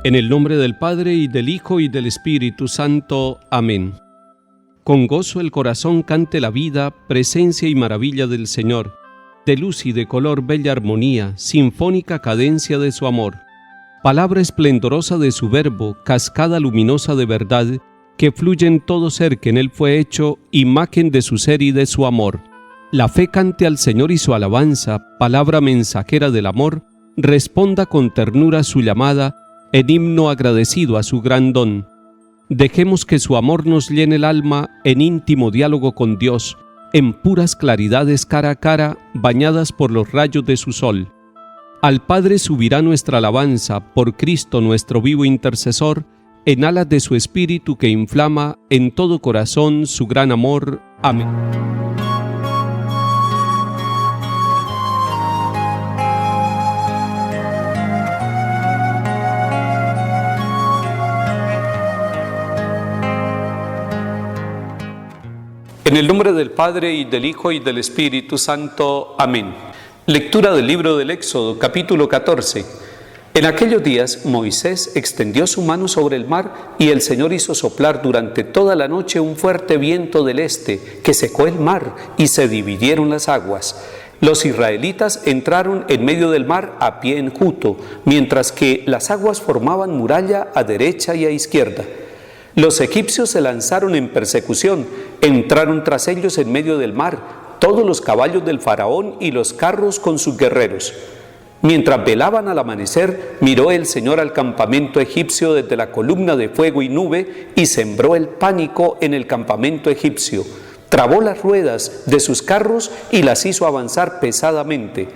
En el nombre del Padre, y del Hijo, y del Espíritu Santo. Amén. Con gozo el corazón cante la vida, presencia y maravilla del Señor. De luz y de color bella armonía, sinfónica cadencia de su amor. Palabra esplendorosa de su verbo, cascada luminosa de verdad, que fluye en todo ser que en él fue hecho, imagen de su ser y de su amor. La fe cante al Señor y su alabanza, palabra mensajera del amor, responda con ternura su llamada, en himno agradecido a su gran don. Dejemos que su amor nos llene el alma en íntimo diálogo con Dios, en puras claridades cara a cara, bañadas por los rayos de su sol. Al Padre subirá nuestra alabanza, por Cristo nuestro vivo intercesor, en alas de su Espíritu que inflama en todo corazón su gran amor. Amén. En el nombre del Padre, y del Hijo, y del Espíritu Santo. Amén. Lectura del libro del Éxodo, capítulo 14. En aquellos días Moisés extendió su mano sobre el mar, y el Señor hizo soplar durante toda la noche un fuerte viento del este, que secó el mar, y se dividieron las aguas. Los israelitas entraron en medio del mar a pie enjuto, mientras que las aguas formaban muralla a derecha y a izquierda. Los egipcios se lanzaron en persecución, entraron tras ellos en medio del mar, todos los caballos del faraón y los carros con sus guerreros. Mientras velaban al amanecer, miró el Señor al campamento egipcio desde la columna de fuego y nube y sembró el pánico en el campamento egipcio. Trabó las ruedas de sus carros y las hizo avanzar pesadamente.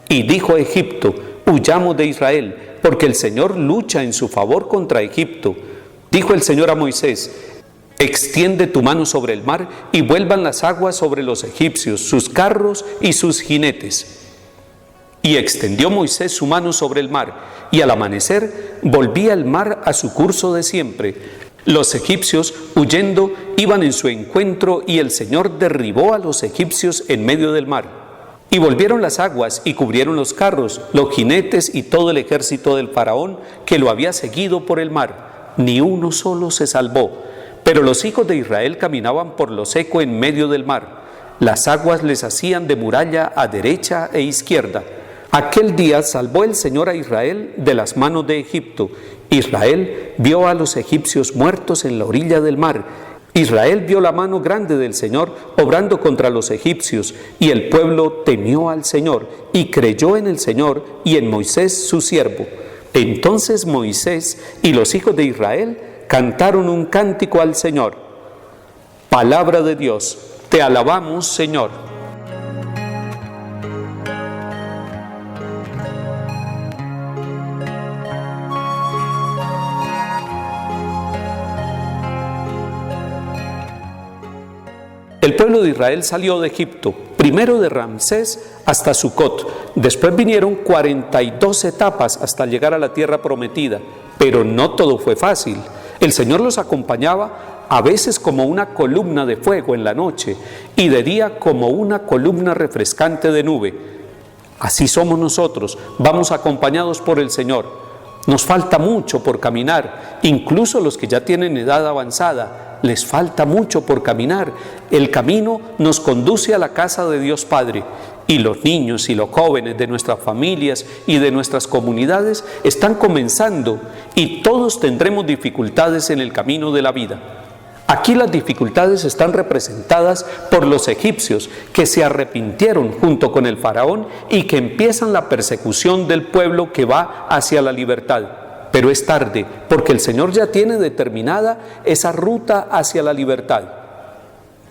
Y dijo a Egipto: huyamos de Israel, porque el Señor lucha en su favor contra Egipto. Dijo el Señor a Moisés: extiende tu mano sobre el mar y vuelvan las aguas sobre los egipcios, sus carros y sus jinetes. Y extendió Moisés su mano sobre el mar, y al amanecer volvía el mar a su curso de siempre. Los egipcios, huyendo, iban en su encuentro, y el Señor derribó a los egipcios en medio del mar. Y volvieron las aguas y cubrieron los carros, los jinetes y todo el ejército del faraón que lo había seguido por el mar. Ni uno solo se salvó, pero los hijos de Israel caminaban por lo seco en medio del mar. Las aguas les hacían de muralla a derecha e izquierda. Aquel día salvó el Señor a Israel de las manos de Egipto. Israel vio a los egipcios muertos en la orilla del mar. Israel vio la mano grande del Señor obrando contra los egipcios, y el pueblo temió al Señor y creyó en el Señor y en Moisés su siervo. Entonces Moisés y los hijos de Israel cantaron un cántico al Señor. Palabra de Dios, te alabamos, Señor. El pueblo de Israel salió de Egipto, primero de Ramsés hasta Sucot. Después vinieron 42 etapas hasta llegar a la tierra prometida, pero no todo fue fácil. El Señor los acompañaba a veces como una columna de fuego en la noche, y de día como una columna refrescante de nube. Así somos nosotros, vamos acompañados por el Señor. Nos falta mucho por caminar, incluso los que ya tienen edad avanzada, les falta mucho por caminar. El camino nos conduce a la casa de Dios Padre, y los niños y los jóvenes de nuestras familias y de nuestras comunidades están comenzando, y todos tendremos dificultades en el camino de la vida. Aquí las dificultades están representadas por los egipcios, que se arrepintieron junto con el faraón y que empiezan la persecución del pueblo que va hacia la libertad. Pero es tarde, porque el Señor ya tiene determinada esa ruta hacia la libertad.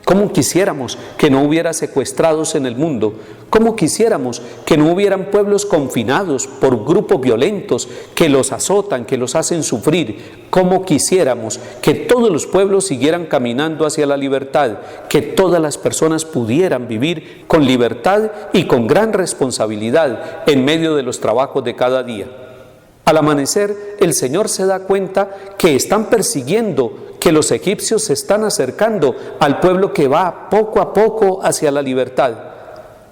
¿Cómo quisiéramos que no hubiera secuestrados en el mundo? ¿Cómo quisiéramos que no hubieran pueblos confinados por grupos violentos que los azotan, que los hacen sufrir? ¿Cómo quisiéramos que todos los pueblos siguieran caminando hacia la libertad? Que todas las personas pudieran vivir con libertad y con gran responsabilidad en medio de los trabajos de cada día. Al amanecer, el Señor se da cuenta que están persiguiendo, que los egipcios se están acercando al pueblo que va poco a poco hacia la libertad.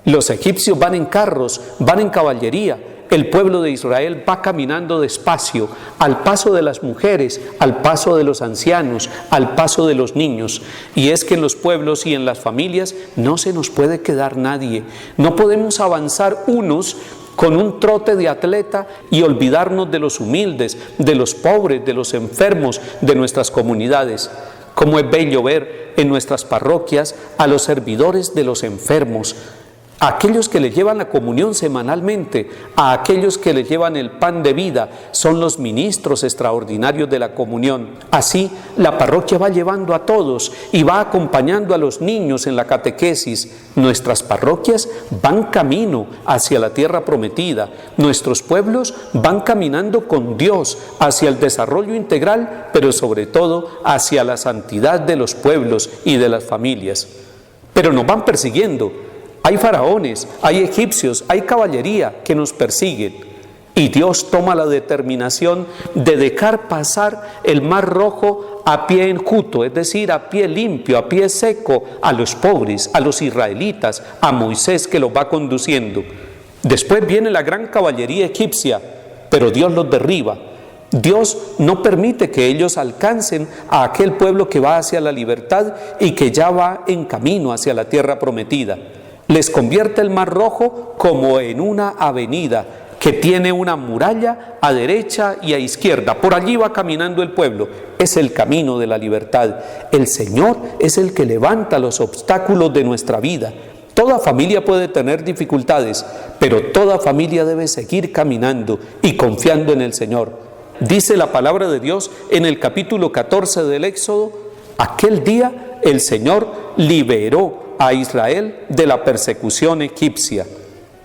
Los egipcios van en carros, van en caballería, el pueblo de Israel va caminando despacio, al paso de las mujeres, al paso de los ancianos, al paso de los niños. Y es que en los pueblos y en las familias no se nos puede quedar nadie. No podemos avanzar unos con un trote de atleta y olvidarnos de los humildes, de los pobres, de los enfermos, de nuestras comunidades. Cómo es bello ver en nuestras parroquias a los servidores de los enfermos, a aquellos que les llevan la comunión semanalmente, a aquellos que les llevan el pan de vida, son los ministros extraordinarios de la comunión. Así, la parroquia va llevando a todos y va acompañando a los niños en la catequesis. Nuestras parroquias van camino hacia la tierra prometida. Nuestros pueblos van caminando con Dios hacia el desarrollo integral, pero sobre todo hacia la santidad de los pueblos y de las familias. Pero nos van persiguiendo. Hay faraones, hay egipcios, hay caballería que nos persiguen. Y Dios toma la determinación de dejar pasar el mar Rojo a pie enjuto, es decir, a pie limpio, a pie seco, a los pobres, a los israelitas, a Moisés que los va conduciendo. Después viene la gran caballería egipcia, pero Dios los derriba. Dios no permite que ellos alcancen a aquel pueblo que va hacia la libertad y que ya va en camino hacia la tierra prometida. Les convierte el mar Rojo como en una avenida que tiene una muralla a derecha y a izquierda. Por allí va caminando el pueblo. Es el camino de la libertad. El Señor es el que levanta los obstáculos de nuestra vida. Toda familia puede tener dificultades, pero toda familia debe seguir caminando y confiando en el Señor. Dice la palabra de Dios en el capítulo 14 del Éxodo: aquel día el Señor liberó a Israel de la persecución egipcia.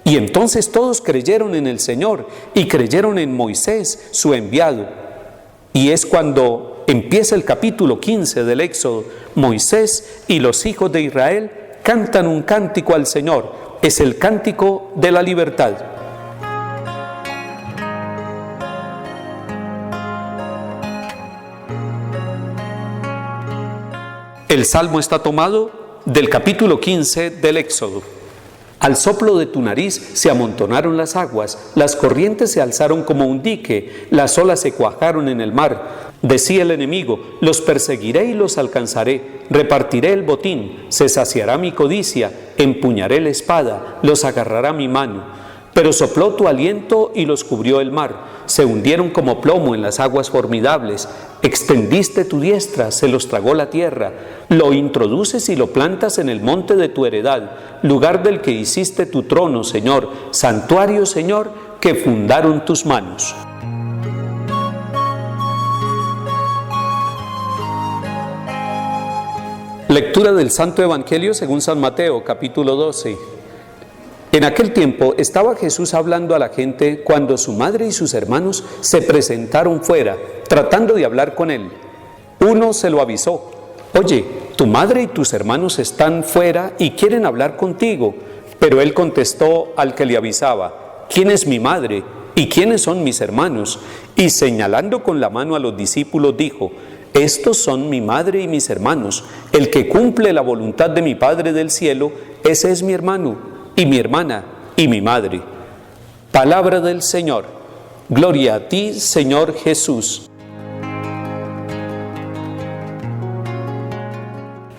Y entonces todos creyeron en el Señor y creyeron en Moisés, su enviado. Y es cuando empieza el capítulo 15 del Éxodo. Moisés y los hijos de Israel cantan un cántico al Señor. Es el cántico de la libertad. El salmo está tomado del capítulo 15 del Éxodo. Al soplo de tu nariz se amontonaron las aguas, las corrientes se alzaron como un dique, las olas se cuajaron en el mar. Decía el enemigo: los perseguiré y los alcanzaré, repartiré el botín, se saciará mi codicia, empuñaré la espada, los agarrará mi mano. Pero sopló tu aliento y los cubrió el mar, se hundieron como plomo en las aguas formidables. Extendiste tu diestra, se los tragó la tierra. Lo introduces y lo plantas en el monte de tu heredad, lugar del que hiciste tu trono, Señor, santuario, Señor, que fundaron tus manos. Lectura del Santo Evangelio según San Mateo, capítulo 12. En aquel tiempo estaba Jesús hablando a la gente cuando su madre y sus hermanos se presentaron fuera, tratando de hablar con él. Uno se lo avisó: oye, tu madre y tus hermanos están fuera y quieren hablar contigo. Pero él contestó al que le avisaba: ¿quién es mi madre y quiénes son mis hermanos? Y señalando con la mano a los discípulos dijo: estos son mi madre y mis hermanos. El que cumple la voluntad de mi Padre del cielo, ese es mi hermano y mi hermana y mi madre. Palabra del Señor. Gloria a ti, Señor Jesús.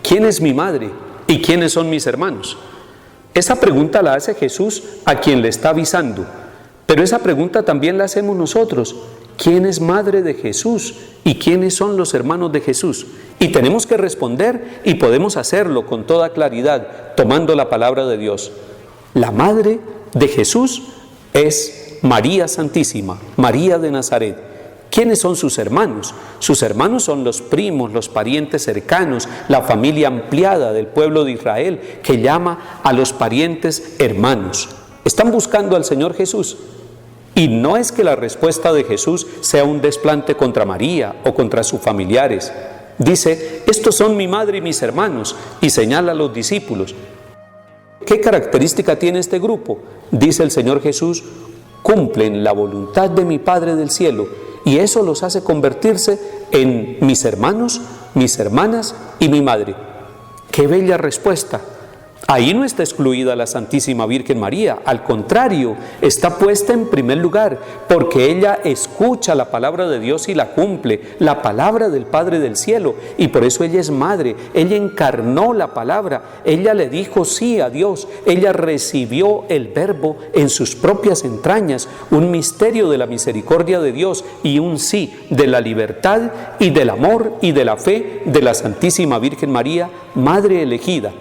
¿Quién es mi madre y quiénes son mis hermanos? Esa pregunta la hace Jesús a quien le está avisando, pero esa pregunta también la hacemos nosotros. ¿Quién es madre de Jesús y quiénes son los hermanos de Jesús? Y tenemos que responder, y podemos hacerlo con toda claridad, tomando la palabra de Dios. La madre de Jesús es María Santísima, María de Nazaret. ¿Quiénes son sus hermanos? Sus hermanos son los primos, los parientes cercanos, la familia ampliada del pueblo de Israel, que llama a los parientes hermanos. Están buscando al Señor Jesús. Y no es que la respuesta de Jesús sea un desplante contra María o contra sus familiares. Dice: estos son mi madre y mis hermanos, y señala a los discípulos. ¿Qué característica tiene este grupo? Dice el Señor Jesús: cumplen la voluntad de mi Padre del cielo, y eso los hace convertirse en mis hermanos, mis hermanas y mi madre. ¡Qué bella respuesta! Ahí no está excluida la Santísima Virgen María, al contrario, está puesta en primer lugar, porque ella escucha la palabra de Dios y la cumple, la palabra del Padre del cielo, y por eso ella es madre, ella encarnó la palabra, ella le dijo sí a Dios, ella recibió el verbo en sus propias entrañas, un misterio de la misericordia de Dios y un sí de la libertad y del amor y de la fe de la Santísima Virgen María, Madre elegida.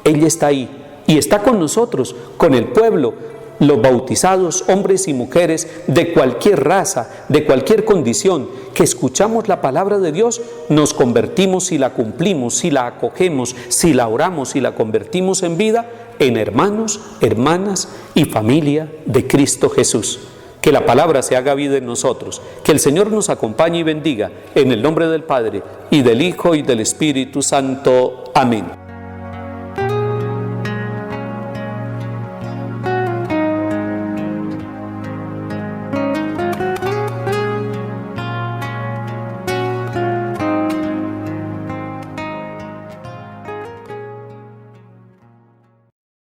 Ella está ahí y está con nosotros, con el pueblo, los bautizados, hombres y mujeres de cualquier raza, de cualquier condición, que escuchamos la palabra de Dios, nos convertimos si la cumplimos, si la acogemos, si la oramos, si la convertimos en vida, en hermanos, hermanas y familia de Cristo Jesús. Que la palabra se haga vida en nosotros, que el Señor nos acompañe y bendiga, en el nombre del Padre, y del Hijo, y del Espíritu Santo. Amén.